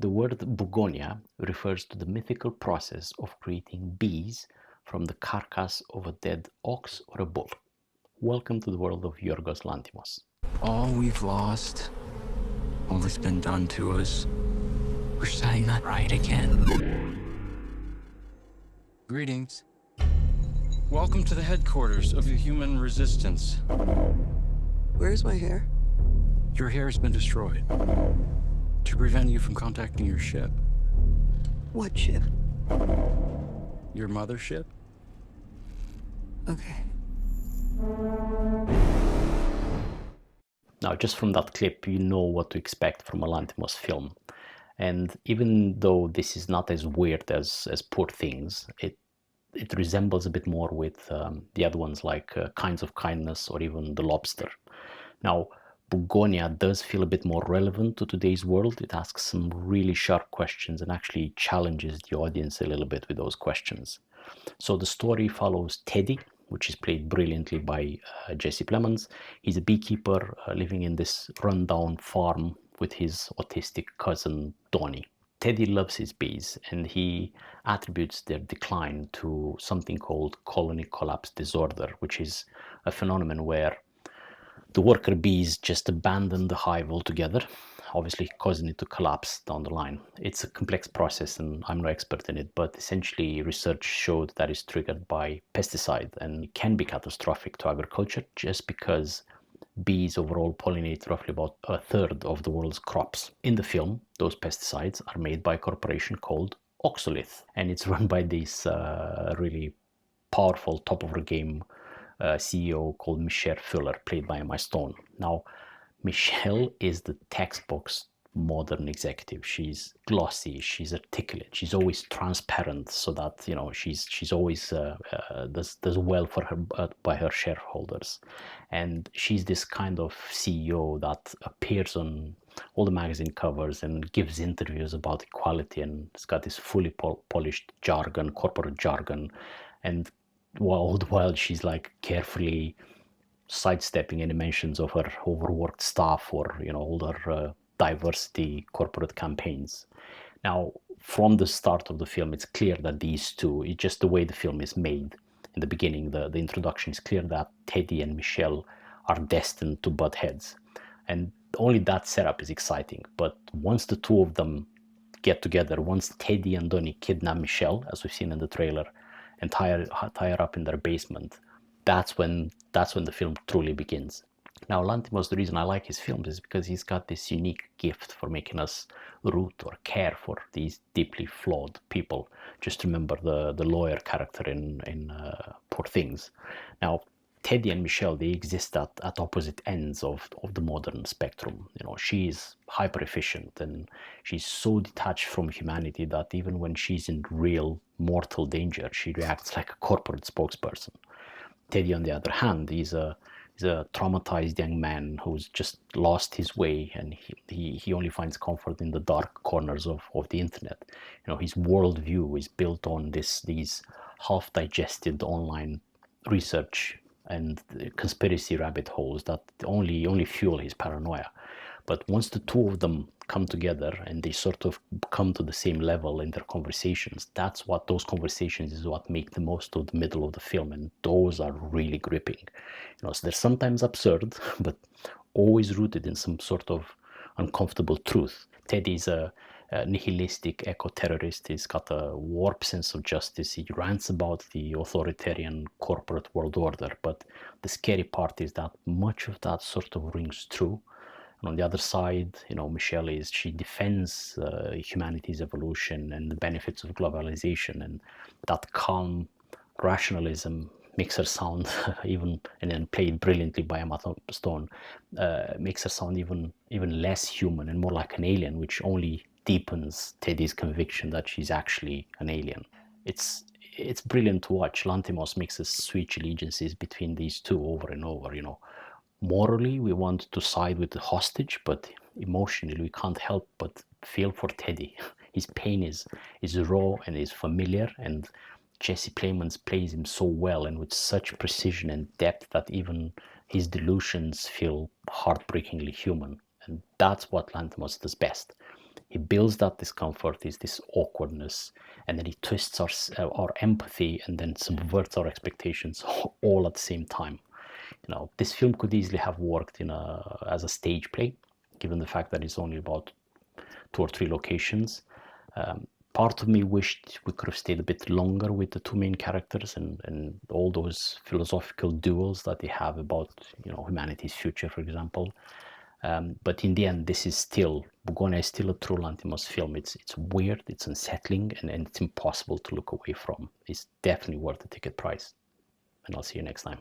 The word Bugonia refers to the mythical process of creating bees from the carcass of a dead ox or a bull. Welcome to the world of Yorgos Lanthimos. All we've lost, all that's been done to us, we're setting that right again. Greetings. Welcome to the headquarters of the human resistance. Where's my hair? Your hair has been destroyed to prevent you from contacting your ship. What ship? Your mothership? Okay. Now, just from that clip, you know what to expect from a Lanthimos film. And even though this is not as weird as Poor Things, it resembles a bit more with the other ones like Kinds of Kindness or even The Lobster. Now, Bugonia does feel a bit more relevant to today's world. It asks some really sharp questions and actually challenges the audience a little bit with those questions. So the story follows Teddy, which is played brilliantly by Jesse Plemons. He's a beekeeper living in this rundown farm with his autistic cousin Donnie. Teddy loves his bees, and he attributes their decline to something called colony collapse disorder, which is a phenomenon where the worker bees just abandon the hive altogether, obviously causing it to collapse down the line. It's a complex process and I'm no expert in it, but essentially research showed that it's triggered by pesticide and it can be catastrophic to agriculture just because bees overall pollinate roughly about a third of the world's crops. In the film, those pesticides are made by a corporation called Oxolith, and it's run by this really powerful, top of the game CEO called Michelle Fuller, played by Emma Stone. Now, Michelle is the textbook modern executive. She's glossy, she's articulate, she's always transparent, so that she's always does well for her by her shareholders, and she's this kind of CEO that appears on all the magazine covers and gives interviews about equality, and it's got this fully polished jargon, corporate jargon, and all the while she's like carefully sidestepping any mentions of her overworked staff or all her diversity corporate campaigns. Now, from the start of the film, it's clear that these two, it's just the way the film is made. In the beginning, the introduction is clear that Teddy and Michelle are destined to butt heads, and only that setup is exciting. But once the two of them get together, once Teddy and Donnie kidnap Michelle, as we've seen in the trailer, and tie her up in their basement, that's when the film truly begins. Now, Lanthimos, the reason I like his films is because he's got this unique gift for making us root or care for these deeply flawed people. Just remember the lawyer character in Poor Things. Now, Teddy and Michelle, they exist at opposite ends of the modern spectrum. She's hyper efficient and she's so detached from humanity that even when she's in real mortal danger, she reacts like a corporate spokesperson. Teddy, on the other hand, is a traumatized young man who's just lost his way, and he only finds comfort in the dark corners of the internet. His worldview is built on these half-digested online research and conspiracy rabbit holes that only fuel his paranoia. But once the two of them come together and they sort of come to the same level in their conversations, those conversations is what make the most of the middle of the film, and those are really gripping. So they're sometimes absurd, but always rooted in some sort of uncomfortable truth. Teddy's a nihilistic eco-terrorist. He's got a warped sense of justice. He rants about the authoritarian corporate world order, but the scary part is that much of that sort of rings true. And on the other side, Michelle she defends humanity's evolution and the benefits of globalization, and that calm rationalism makes her sound even, and then played brilliantly by Emma Stone, makes her sound even less human and more like an alien, which only deepens Teddy's conviction that she's actually an alien. It's brilliant to watch. Lanthimos makes us switch allegiances between these two over and over. Morally, we want to side with the hostage, but emotionally, we can't help but feel for Teddy. His pain is raw and is familiar, and Jesse Plemons plays him so well and with such precision and depth that even his delusions feel heartbreakingly human. And that's what Lanthimos does best. He builds that discomfort, is this awkwardness, and then he twists our empathy and then subverts our expectations all at the same time. This film could easily have worked as a stage play, given the fact that it's only about 2 or 3 locations. Part of me wished we could have stayed a bit longer with the 2 main characters and all those philosophical duels that they have about humanity's future, for example. But in the end, Bugonia is still a true Lanthimos film. It's weird, it's unsettling, and it's impossible to look away from. It's definitely worth the ticket price. And I'll see you next time.